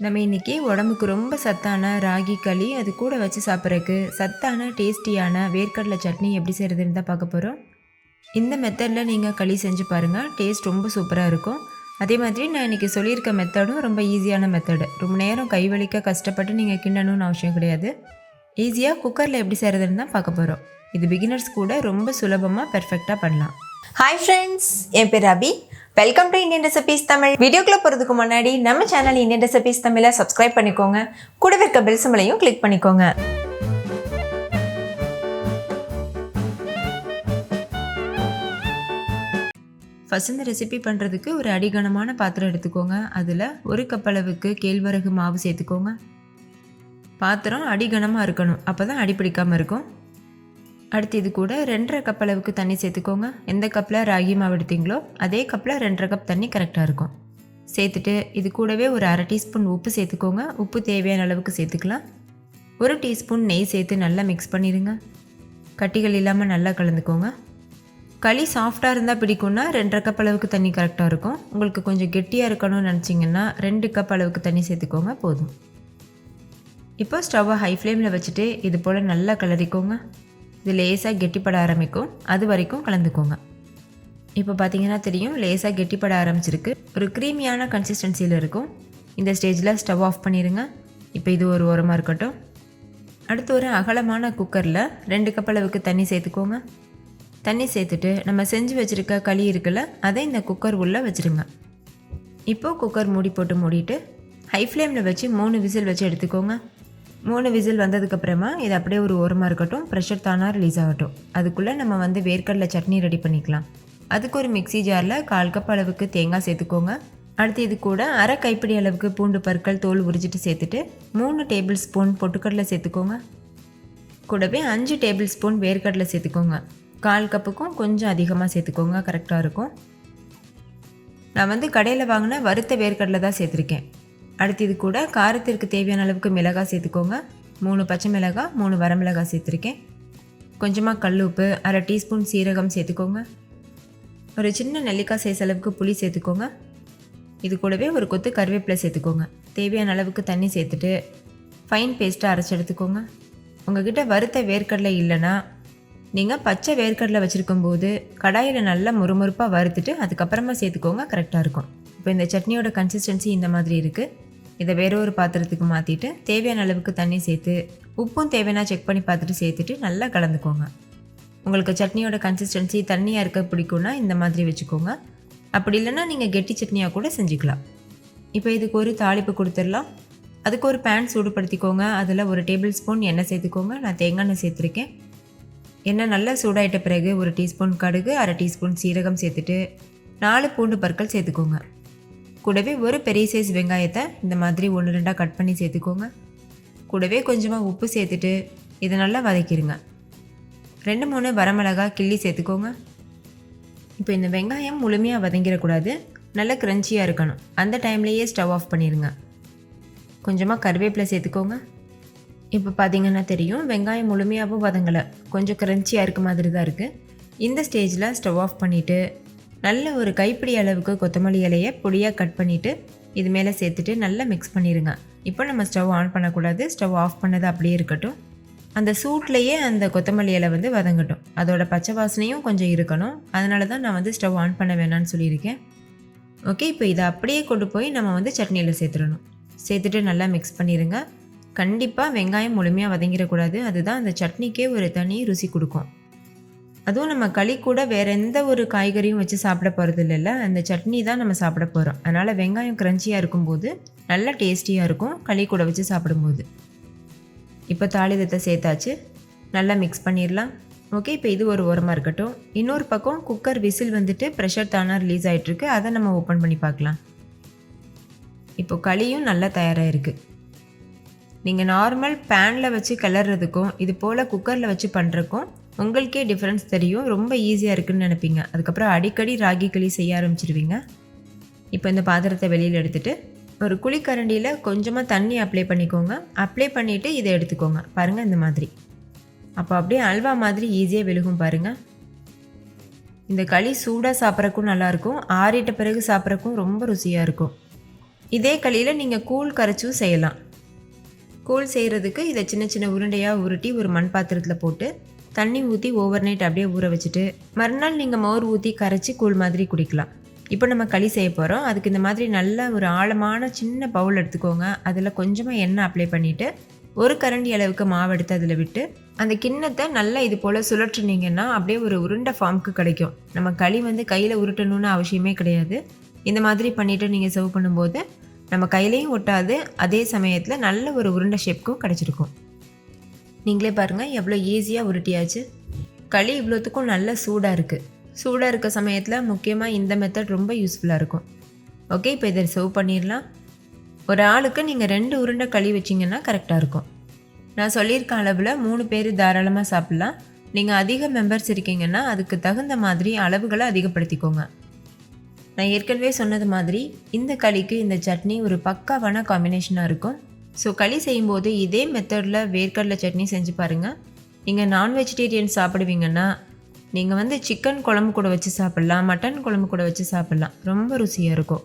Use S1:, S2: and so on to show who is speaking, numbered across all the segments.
S1: நம்ம இன்றைக்கி உடம்புக்கு ரொம்ப சத்தான ராகி களி அது கூட வச்சு சாப்பிட்றதுக்கு சத்தான டேஸ்டியான வேர்க்கடலை சட்னி எப்படி செய்கிறதுன்னு தான் பார்க்க போகிறோம். இந்த மெத்தடில் நீங்கள் களி செஞ்சு பாருங்கள், டேஸ்ட் ரொம்ப சூப்பராக இருக்கும். அதே மாதிரி நான் இன்றைக்கி சொல்லியிருக்க மெத்தடும் ரொம்ப ஈஸியான மெத்தடு. ரொம்ப நேரம் கைவலிக்க கஷ்டப்பட்டு நீங்கள் கிண்டணும்னு அவசியம் கிடையாது. ஈஸியாக குக்கரில் எப்படி செய்கிறதுன்னு தான் பார்க்க போகிறோம். இது பிகினர்ஸ் கூட ரொம்ப சுலபமாக பெர்ஃபெக்டாக பண்ணலாம்.
S2: ஹாய் ஃப்ரெண்ட்ஸ், என் பேர் Abhi. Welcome to Indian recipes Tamil. வீடியோக்குள்ளே போகிறதுக்கு முன்னாடி நம்ம சேனல் இந்தியன் ரெசிபீஸ் தமிழை சப்ஸ்கிரைப் பண்ணிக்கோங்க. கூடவே இருக்க பெல் சிம்பலையும் கிளிக் பண்ணிக்கோங்க.
S1: ஃபஸ்ட் இந்த ரெசிபி பண்ணுறதுக்கு ஒரு அடிகனமான பாத்திரம் எடுத்துக்கோங்க. அதில் 1 கப் அளவுக்கு கேழ்வரகு மாவு சேர்த்துக்கோங்க. பாத்திரம் அடிகனமாக இருக்கணும், அப்போ தான் அடி பிடிக்காமல் இருக்கும். அடுத்து இது கூட 2.5 கப் அளவுக்கு தண்ணி சேர்த்துக்கோங்க. எந்த கப்பில் ராகி மாவு எடுத்தீங்களோ அதே கப்பில் 2.5 கப் தண்ணி கரெக்டாக இருக்கும். சேர்த்துட்டு இது கூடவே ஒரு 1/2 டீஸ்பூன் உப்பு சேர்த்துக்கோங்க. உப்பு தேவையான அளவுக்கு சேர்த்துக்கலாம். 1 டீஸ்பூன் நெய் சேர்த்து நல்லா மிக்ஸ் பண்ணிடுங்க. கட்டிகள் இல்லாமல் நல்லா கலந்துக்கோங்க. களி சாஃப்டாக இருந்தால் பிடிக்கும்னா 2.5 கப் அளவுக்கு தண்ணி கரெக்டாக இருக்கும். உங்களுக்கு கொஞ்சம் கெட்டியாக இருக்கணும்னு நினச்சிங்கன்னா 2 கப் அளவுக்கு தண்ணி சேர்த்துக்கோங்க, போதும். இப்போ ஸ்டவ்வை ஹை ஃப்ளேமில் வச்சுட்டு இது போல் நல்லா கிளறிக்கோங்க. இது லேசாக கெட்டிப்பட ஆரம்பிக்கும், அது வரைக்கும் கலந்துக்கோங்க. இப்போ பார்த்தீங்கன்னா தெரியும், லேசாக கெட்டிப்பட ஆரம்பிச்சிருக்கு. ஒரு க்ரீமியான கன்சிஸ்டன்சியில் இருக்கும். இந்த ஸ்டேஜில் ஸ்டவ் ஆஃப் பண்ணிடுங்க. இப்போ இது ஒரு ஓரமாக இருக்கட்டும். அடுத்து ஒரு அகலமான குக்கரில் 2 கப் அளவுக்கு தண்ணி சேர்த்துக்கோங்க. தண்ணி சேர்த்துட்டு நம்ம செஞ்சு வச்சுருக்க களி இருக்குல்ல, அதை இந்த குக்கர் உள்ளே வச்சுருங்க. இப்போது குக்கர் மூடி போட்டு மூடிட்டு ஹை ஃப்ளேமில் வச்சு 3 விசில் வச்சு எடுத்துக்கோங்க. 3 விசில் வந்ததுக்கப்புறமா இது அப்படியே ஒரு ஓரமாக இருக்கட்டும். ப்ரெஷர் தானாக ரிலீஸ் ஆகட்டும். அதுக்குள்ளே நம்ம வேர்க்கடலை சட்னி ரெடி பண்ணிக்கலாம். அதுக்கு ஒரு மிக்ஸி ஜாரில் 1/4 கப் அளவுக்கு தேங்காய் சேர்த்துக்கோங்க. அடுத்து இது கூட 1/2 கைப்பிடி அளவுக்கு பூண்டு பற்கள் தோல் உரிச்சிட்டு சேர்த்துட்டு 3 டேபிள் ஸ்பூன் பொட்டுக்கடலை சேர்த்துக்கோங்க. கூடவே 5 டேபிள் ஸ்பூன் வேர்க்கடலை சேர்த்துக்கோங்க. 1/4 கப்புக்கும் கொஞ்சம் அதிகமாக சேர்த்துக்கோங்க, கரெக்டாக இருக்கும். நான் கடையில் வாங்கின வறுத்த வேர்க்கடலை தான் சேர்த்துருக்கேன். அடுத்து இது கூட காரத்திற்கு தேவையான அளவுக்கு மிளகாய் சேர்த்துக்கோங்க. 3 பச்சை மிளகாய், 3 வரமிளகாய் சேர்த்துருக்கேன். கொஞ்சமாக கல் உப்பு, 1/2 டீஸ்பூன் சீரகம் சேர்த்துக்கோங்க. ஒரு சின்ன நெல்லிக்காய் சைஸ் அளவுக்கு புளி சேர்த்துக்கோங்க. இது கூடவே ஒரு கொத்து கருவேப்பிலை சேர்த்துக்கோங்க. தேவையான அளவுக்கு தண்ணி சேர்த்துட்டு ஃபைன் பேஸ்ட்டாக அரைச்சி எடுத்துக்கோங்க. உங்கள்கிட்ட வறுத்த வேர்க்கடலை இல்லைன்னா நீங்கள் பச்சை வேர்க்கடலை வச்சுருக்கும் போது கடாயில் நல்லா முறுமுறுப்பாக வறுத்துட்டு அதுக்கப்புறமா சேர்த்துக்கோங்க, கரெக்டாக இருக்கும். இப்போ இந்த சட்னியோட கன்சிஸ்டன்சி இந்த மாதிரி இருக்குது. இதை வேற ஒரு பாத்திரத்துக்கு மாற்றிட்டு தேவையான அளவுக்கு தண்ணி சேர்த்து உப்பும் தேவையான செக் பண்ணி பார்த்துட்டு சேர்த்துட்டு நல்லா கலந்துக்கோங்க. உங்களுக்கு சட்னியோட கன்சிஸ்டன்சி தண்ணியாக இருக்க பிடிக்கும்னா இந்த மாதிரி வச்சுக்கோங்க. அப்படி இல்லைன்னா நீங்கள் கெட்டி சட்னியாக கூட செஞ்சுக்கலாம். இப்போ இதுக்கு ஒரு தாளிப்பு கொடுத்துடலாம். அதுக்கு ஒரு பேன் சூடுபடுத்திக்கோங்க. அதில் 1 டேபிள் ஸ்பூன் எண்ணெய் சேர்த்துக்கோங்க. நான் தேங்காய் எண்ணெய் சேர்த்துருக்கேன். எண்ணெய் நல்லா சூடாயிட்ட பிறகு 1 டீஸ்பூன் கடுகு, 1/2 டீஸ்பூன் சீரகம் சேர்த்துட்டு 4 பூண்டு பற்கள் சேர்த்துக்கோங்க. கூடவே ஒரு பெரிய சைஸ் வெங்காயத்தை இந்த மாதிரி 1-2 கட் பண்ணி சேர்த்துக்கோங்க. கூடவே கொஞ்சமாக உப்பு சேர்த்துட்டு இதை நல்லா வதக்கிடுங்க. 2-3 வரமிளகாய் கிள்ளி சேர்த்துக்கோங்க. இப்போ இந்த வெங்காயம் முழுமையாக வதங்கிடக்கூடாது, நல்லா க்ரன்ச்சியாக இருக்கணும். அந்த டைம்லேயே ஸ்டவ் ஆஃப் பண்ணிடுங்க. கொஞ்சமாக கருவேப்பிலை சேர்த்துக்கோங்க. இப்போ பார்த்தீங்கன்னா தெரியும், வெங்காயம் முழுமையாகவும் வதங்கலை, கொஞ்சம் க்ரன்ச்சியாக இருக்க மாதிரி தான் இருக்குது. இந்த ஸ்டேஜில் ஸ்டவ் ஆஃப் பண்ணிவிட்டு நல்ல ஒரு கைப்பிடி அளவுக்கு கொத்தமல்லி இலையை பொடியாக கட் பண்ணிவிட்டு இது மேலே சேர்த்துட்டு நல்லா மிக்ஸ் பண்ணிடுங்க. இப்போ நம்ம ஸ்டவ் ஆன் பண்ணக்கூடாது, ஸ்டவ் ஆஃப் பண்ணது அப்படியே இருக்கட்டும். அந்த சூட்லேயே அந்த கொத்தமல்லி இலை வதங்கட்டும். அதோட பச்சை வாசனையும் கொஞ்சம் இருக்கணும். அதனால தான் நான் ஸ்டவ் ஆன் பண்ண வேணான்னு சொல்லியிருக்கேன். ஓகே, இப்போ இதை அப்படியே கொண்டு போய் நம்ம சட்னியில் சேர்த்துடணும். சேர்த்துட்டு நல்லா மிக்ஸ் பண்ணிடுங்க. கண்டிப்பாக வெங்காயம் முழுமையாக வதங்கிடக்கூடாது, அதுதான் அந்த சட்னிக்கே ஒரு தனி ருசி கொடுக்கும். அதுவும் நம்ம களி கூட வேறு எந்த ஒரு காய்கறியும் வச்சு சாப்பிட போகிறது இல்லைல்ல, அந்த சட்னி தான் நம்ம சாப்பிட போகிறோம். அதனால் வெங்காயம் க்ரன்ச்சியாக இருக்கும்போது நல்லா டேஸ்டியாக இருக்கும் களி கூட வச்சு சாப்பிடும்போது. இப்போ தாளிதத்தை சேர்த்தாச்சு, நல்லா மிக்ஸ் பண்ணிடலாம். ஓகே, இப்போ இது ஒரு ஓரமாக இருக்கட்டும். இன்னொரு பக்கம் குக்கர் விசில் ப்ரெஷர் தானாக ரிலீஸ் ஆகிட்டுருக்கு. அதை நம்ம ஓப்பன் பண்ணி பார்க்கலாம். இப்போ களியும் நல்லா தயாராக இருக்குது. நீங்கள் நார்மல் பேனில் வச்சு கிளறதுக்கும் இது போல் குக்கரில் வச்சு பண்ணுறக்கும் உங்களுக்கே டிஃப்ரென்ஸ் தெரியும். ரொம்ப ஈஸியாக இருக்குதுன்னு நினைப்பீங்க. அதுக்கப்புறம் அடிக்கடி ராகி களி செய்ய ஆரம்பிச்சிடுவீங்க. இப்போ இந்த பாத்திரத்தை வெளியில் எடுத்துகிட்டு ஒரு குழிக்கரண்டியில் கொஞ்சமாக தண்ணி அப்ளை பண்ணிக்கோங்க. அப்ளை பண்ணிவிட்டு இதை எடுத்துக்கோங்க. பாருங்கள், இந்த மாதிரி. அப்போ அப்படியே அல்வா மாதிரி ஈஸியாக விழுகும் பாருங்கள். இந்த களி சூடாக சாப்பிட்றக்கும் நல்லாயிருக்கும், ஆறிட்ட பிறகு சாப்பிட்றக்கும் ரொம்ப ருசியாக இருக்கும். இதே களியில் நீங்கள் கூழ் கரைச்சும் செய்யலாம். கூழ் செய்கிறதுக்கு இதை சின்ன சின்ன உருண்டையாக உருட்டி ஒரு மண் பாத்திரத்தில் போட்டு தண்ணி ஊற்றி ஓவர் நைட் அப்படியே ஊற வச்சுட்டு மறுநாள் நீங்கள் மோர் ஊற்றி கரைச்சி கூழ் மாதிரி குடிக்கலாம். இப்போ நம்ம களி செய்ய போகிறோம். அதுக்கு இந்த மாதிரி நல்ல ஒரு ஆழமான சின்ன பவுல் எடுத்துக்கோங்க. அதில் கொஞ்சமாக எண்ணெய் அப்ளை பண்ணிவிட்டு ஒரு கரண்டி அளவுக்கு மாவு எடுத்து அதில் விட்டு அந்த கிண்ணத்தை நல்லா இது போல் சுழற்றுனீங்கன்னா அப்படியே ஒரு உருண்டை ஃபார்முக்கு கிடைக்கும். நம்ம களி வந்து கையில் உருட்டணும்னு அவசியமே கிடையாது. இந்த மாதிரி பண்ணிவிட்டு நீங்கள் சர்வ் பண்ணும்போது நம்ம கையிலையும் ஒட்டாது, அதே சமயத்தில் நல்ல ஒரு உருண்டை ஷேப்க்கும் கிடச்சிருக்கும். நீங்களே பாருங்கள் எவ்வளோ ஈஸியாக உருட்டியாச்சு. களி இவ்வளோத்துக்கும் நல்ல சூடாக இருக்குது. சூடாக இருக்க சமயத்தில் முக்கியமாக இந்த மெத்தட் ரொம்ப யூஸ்ஃபுல்லாக இருக்கும். ஓகே, இப்போ இதை சர்வ் பண்ணிடலாம். ஒரு ஆளுக்கு நீங்கள் 2 உருண்டை களி வச்சிங்கன்னா கரெக்டாக இருக்கும். நான் சொல்லியிருக்க அளவில் 3 பேர் தாராளமாக சாப்பிட்லாம். நீங்கள் அதிக மெம்பர்ஸ் இருக்கீங்கன்னா அதுக்கு தகுந்த மாதிரி அளவுகளை அதிகப்படுத்திக்கோங்க. நான் ஏற்கனவே சொன்னது மாதிரி இந்த களிக்கு இந்த சட்னி ஒரு பக்காவான காம்பினேஷனாக இருக்கும். ஸோ களி செய்யும்போது இதே மெத்தடில் வேர்க்கடலை சட்னி செஞ்சு பாருங்கள். நீங்கள் நான் வெஜிடேரியன் சாப்பிடுவீங்கன்னா நீங்கள் வந்து சிக்கன் குழம்பு கூட வச்சு சாப்பிட்லாம், மட்டன் குழம்பு கூட வச்சு சாப்பிட்லாம். ரொம்ப ருசியாக இருக்கும்.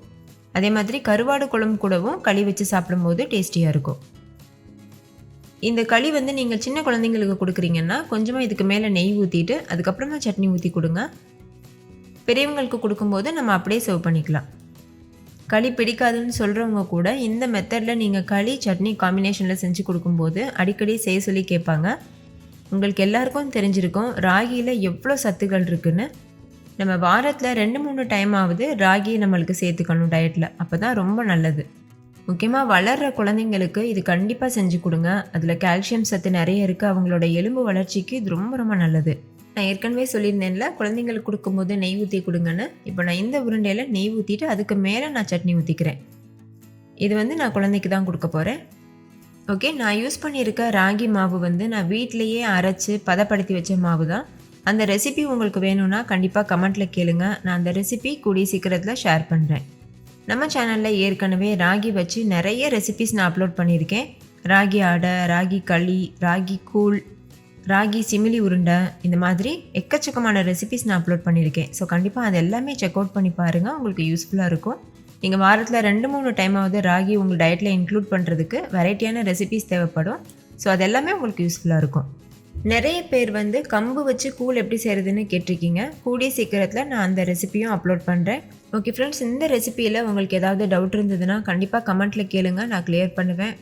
S1: அதே மாதிரி கருவாடு குழம்பு கூடவும் களி வச்சு சாப்பிடும்போது டேஸ்டியாக இருக்கும். இந்த களி வந்து நீங்கள் சின்ன குழந்தைங்களுக்கு கொடுக்குறீங்கன்னா கொஞ்சமாக இதுக்கு மேலே நெய் ஊற்றிட்டு அதுக்கப்புறமா சட்னி ஊற்றி கொடுங்க. பெரியவங்களுக்கு கொடுக்கும்போது நம்ம அப்படியே சர்வ் பண்ணிக்கலாம். களி பிடிக்காதுன்னு சொல்கிறவங்க கூட இந்த மெத்தடில் நீங்கள் களி சட்னி காம்பினேஷனில் செஞ்சு கொடுக்கும்போது அடிக்கடி செய்ய சொல்லி கேட்பாங்க. உங்களுக்கு எல்லாருக்கும் தெரிஞ்சிருக்கும் ராகியில் எவ்வளோ சத்துக்கள் இருக்குன்னு. நம்ம வாரத்தில் 2-3 டைம் ஆகுது ராகி நம்மளுக்கு சேர்த்துக்கணும் டயட்டில். அப்போ தான் ரொம்ப நல்லது. முக்கியமாக வளர்கிற குழந்தைங்களுக்கு இது கண்டிப்பாக செஞ்சு கொடுங்க. அதில் கால்சியம் சத்து நிறைய இருக்குது. அவங்களோட எலும்பு வளர்ச்சிக்கு இது ரொம்ப ரொம்ப நல்லது. நான் ஏற்கனவே சொல்லியிருந்தேன்ல குழந்தைங்களுக்கு கொடுக்கும்போது நெய் ஊற்றி கொடுங்கன்னு. இப்போ நான் இந்த உருண்டையில் நெய் ஊற்றிட்டு அதுக்கு மேலே நான் சட்னி ஊற்றிக்கிறேன். இது வந்து நான் குழந்தைக்கு தான் கொடுக்க போகிறேன். ஓகே, நான் யூஸ் பண்ணியிருக்க ராகி மாவு வந்து நான் வீட்டிலையே அரைச்சி பதப்படுத்தி வச்ச மாவு தான். அந்த ரெசிபி உங்களுக்கு வேணும்னா கண்டிப்பாக கமெண்ட்டில் கேளுங்க. நான் அந்த ரெசிபி கூடிய சீக்கிரத்தில் ஷேர் பண்ணுறேன். நம்ம சேனலில் ஏற்கனவே ராகி வச்சு நிறைய ரெசிபிஸ் நான் அப்லோட் பண்ணியிருக்கேன். ராகி அடை, ராகி களி, ராகி கூழ், ராகி சிமிலி உருண்டை, இந்த மாதிரி எக்கச்சக்கமான ரெசிபிஸ் நான் அப்லோட் பண்ணியிருக்கேன். ஸோ கண்டிப்பாக அது எல்லாமே செக் அவுட் பண்ணி பாருங்கள். உங்களுக்கு யூஸ்ஃபுல்லாக இருக்கும். நீங்கள் வாரத்தில் 2-3 டைமாவது ராகி உங்கள் டயட்டில் இன்க்ளூட் பண்ணுறதுக்கு வெரைட்டியான ரெசிபிஸ் தேவைப்படும். ஸோ அது எல்லாமே உங்களுக்கு யூஸ்ஃபுல்லாக இருக்கும். நிறைய பேர் வந்து கம்பு வச்சு கூழ் எப்படி செய்கிறதுன்னு கேட்டிருக்கீங்க. கூடிய சீக்கிரத்தில் நான் அந்த ரெசிபியும் அப்லோட் பண்ணுறேன். ஓகே ஃப்ரெண்ட்ஸ், இந்த ரெசிபியில் உங்களுக்கு ஏதாவது டவுட் இருந்ததுன்னா கண்டிப்பாக கமெண்ட்டில் கேளுங்க, நான் கிளியர் பண்ணுவேன்.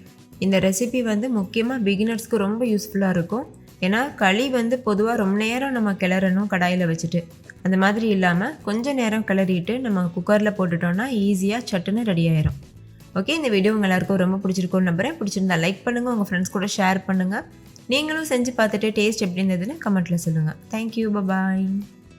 S1: இந்த ரெசிபி வந்து முக்கியமாக பிகினர்ஸ்க்கு ரொம்ப யூஸ்ஃபுல்லாக இருக்கும். ஏன்னா களி வந்து பொதுவாக ரொம்ப நேரம் நம்ம கிளறணும் கடாயில் வச்சுட்டு. அந்த மாதிரி இல்லாமல் கொஞ்சம் நேரம் கிளறிட்டு நம்ம குக்கரில் போட்டுட்டோன்னா ஈஸியாக சட்டுன்னு ரெடி ஆயிரும். ஓகே, இந்த வீடியோ உங்கள் எல்லாருக்கும் ரொம்ப பிடிச்சிருக்கும்னு நம்புகிறேன். பிடிச்சிருந்தா லைக் பண்ணுங்கள், உங்கள் ஃப்ரெண்ட்ஸ் கூட ஷேர் பண்ணுங்கள். நீங்களும் செஞ்சு பார்த்துட்டு டேஸ்ட் எப்படி இருந்ததுன்னு கமெண்ட்டில் சொல்லுங்கள். தேங்க்யூ, பாய்.